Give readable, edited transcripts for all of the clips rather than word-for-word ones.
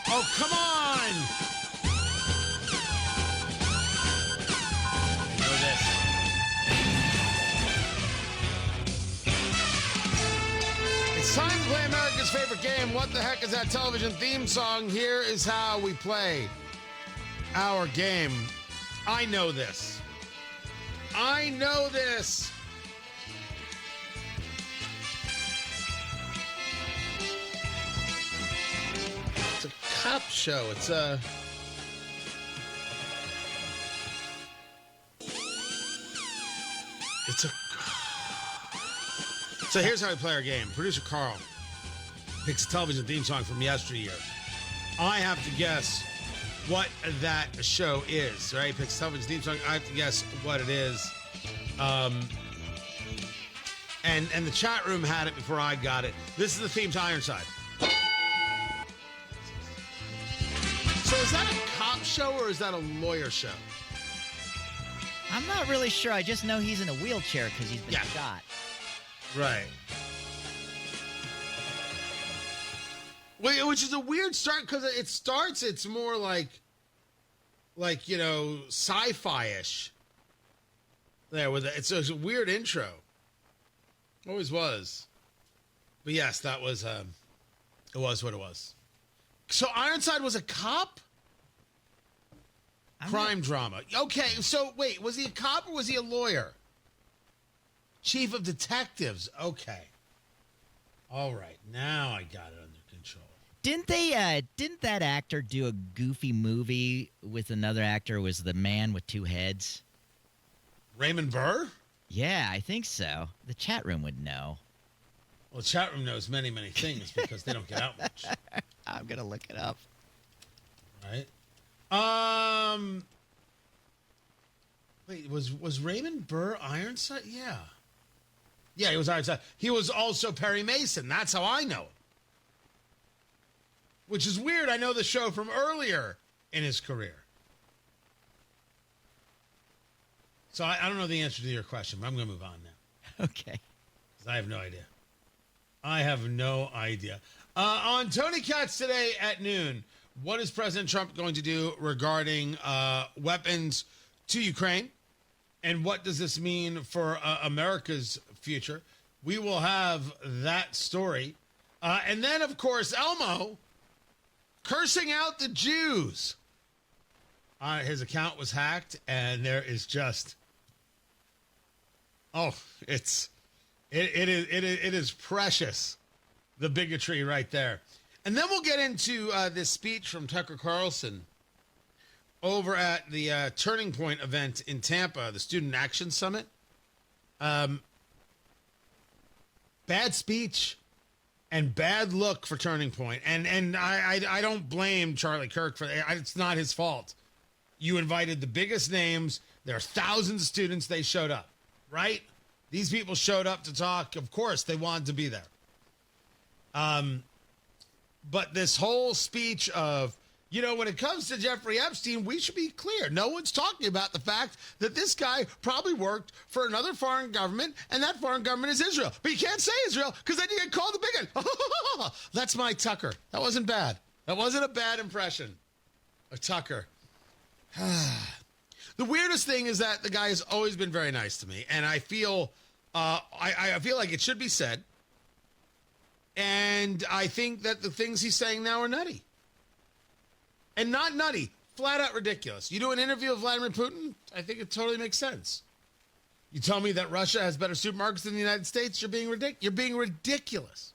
Oh, come on! You know this. It's time to play America's favorite game. What the heck is that television theme song? Here is how we play our game. I know this. I know this. It's a cop show. It's a... So here's how we play our game. Producer Carl picks a television theme song from yesteryear. I have to guess what that show is, right? He picks a television theme song. I have to guess what it is. And the chat room had it before I got it. This is the theme to Ironside. So is that a cop show or is that a lawyer show? I'm not really sure. I just know he's in a wheelchair because he's been shot. Right. Which is a weird start because it's more like you know, sci-fi-ish. There with it's a weird intro. Always was. But yes, that was it was what it was. So Ironside was a cop? Crime drama. Okay, so wait, was he a cop or was he a lawyer? Chief of detectives. Okay. All right. Now I got it under control. Didn't that actor do a goofy movie with another actor? Was the man with two heads? Raymond Burr? Yeah, I think so. The chat room would know. Well, the chat room knows many, many things because they don't get out much. I'm going to look it up. Right? Wait, was Raymond Burr Ironside? Yeah. Yeah, he was Ironside. He was also Perry Mason. That's how I know it. Which is weird. I know the show from earlier in his career. So I don't know the answer to your question, but I'm going to move on now. Okay. Because I have no idea. I have no idea. On Tony Katz today at noon, what is President Trump going to do regarding weapons to Ukraine? And what does this mean for America's future? We will have that story. And then, of course, Elmo cursing out the Jews. His account was hacked, and there is just... Oh, it is precious, the bigotry right there. And then we'll get into this speech from Tucker Carlson over at the Turning Point event in Tampa, the Student Action Summit. Bad speech and bad look for Turning Point. And I don't blame Charlie Kirk for that. It's not his fault. You invited the biggest names. There are thousands of students. They showed up, right? These people showed up to talk. Of course, they wanted to be there. But this whole speech of, you know, when it comes to Jeffrey Epstein, we should be clear. No one's talking about the fact that this guy probably worked for another foreign government, and that foreign government is Israel. But you can't say Israel because then you get called a bigot. That's my Tucker. That wasn't bad. That wasn't a bad impression of Tucker. The weirdest thing is that the guy has always been very nice to me, and I feel I feel like it should be said. And I think that the things he's saying now are nutty. And not nutty, flat out ridiculous. You do an interview with Vladimir Putin, I think it totally makes sense. You tell me that Russia has better supermarkets than the United States, you're being ridiculous.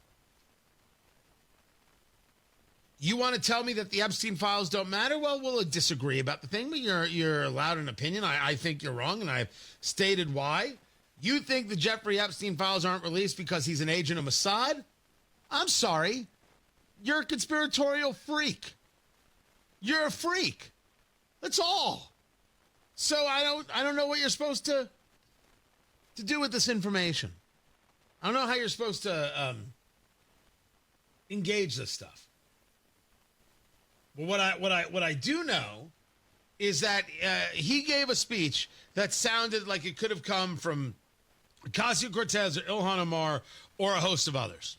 You want to tell me that the Epstein files don't matter? Well, we'll disagree about the thing, but you're allowed an opinion. I think you're wrong, and I've stated why. You think the Jeffrey Epstein files aren't released because he's an agent of Mossad? I'm sorry. You're a conspiratorial freak. You're a freak. That's all. So I don't know what you're supposed to do with this information. I don't know how you're supposed to engage this stuff. But what I do know is that he gave a speech that sounded like it could have come from Ocasio-Cortez or Ilhan Omar or a host of others.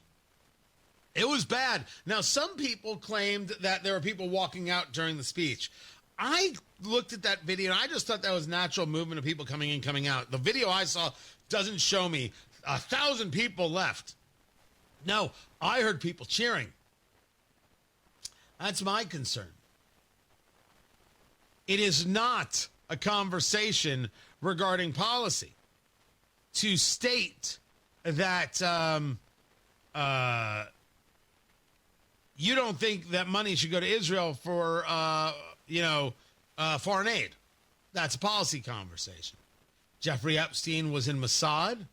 It was bad. Now, some people claimed that there were people walking out during the speech. I looked at that video, and I just thought that was natural movement of people coming in, coming out. The video I saw doesn't show me 1,000 people left. No, I heard people cheering. That's my concern. It is not a conversation regarding policy. To state that you don't think that money should go to Israel for, foreign aid. That's a policy conversation. Jeffrey Epstein was in Mossad.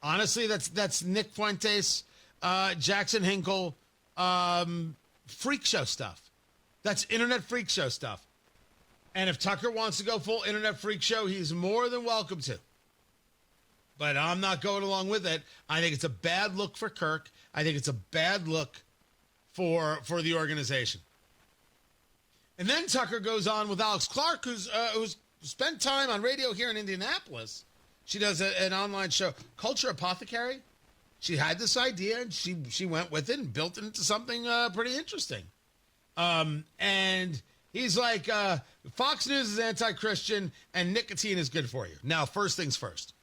Honestly, that's Nick Fuentes, Jackson Hinkle, freak show stuff. That's internet freak show stuff. And if Tucker wants to go full internet freak show, he's more than welcome to. But I'm not going along with it. I think it's a bad look for Kirk. I think it's a bad look for the organization. And then Tucker goes on with Alex Clark, who's spent time on radio here in Indianapolis. She does an online show, Culture Apothecary. She had this idea, and she went with it and built it into something pretty interesting. And he's like, Fox News is anti-Christian, and nicotine is good for you. Now, first things first.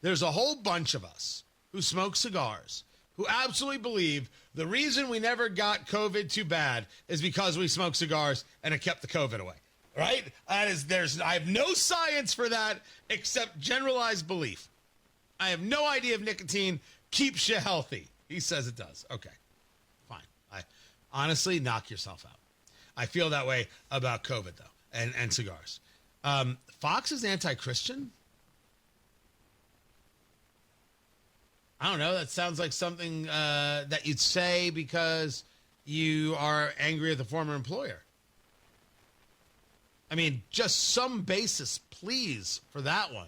There's a whole bunch of us who smoke cigars who absolutely believe the reason we never got COVID too bad is because we smoke cigars and it kept the COVID away. Right? I have no science for that except generalized belief. I have no idea if nicotine keeps you healthy. He says it does. Okay, fine. Honestly, knock yourself out. I feel that way about COVID, though, and cigars. Fox is anti-Christian? I don't know. That sounds like something that you'd say because you are angry at the former employer. I mean, just some basis, please, for that one.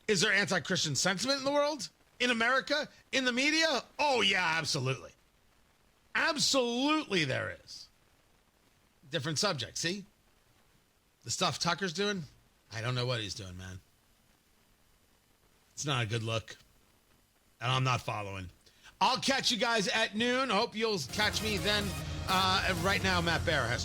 Is there anti-Christian sentiment in the world? In America? In the media? Oh, yeah, absolutely. Absolutely there is. Different subject, see? The stuff Tucker's doing, I don't know what he's doing, man. It's not a good look. And I'm not following. I'll catch you guys at noon. I hope you'll catch me then. Right now, Matt Bear has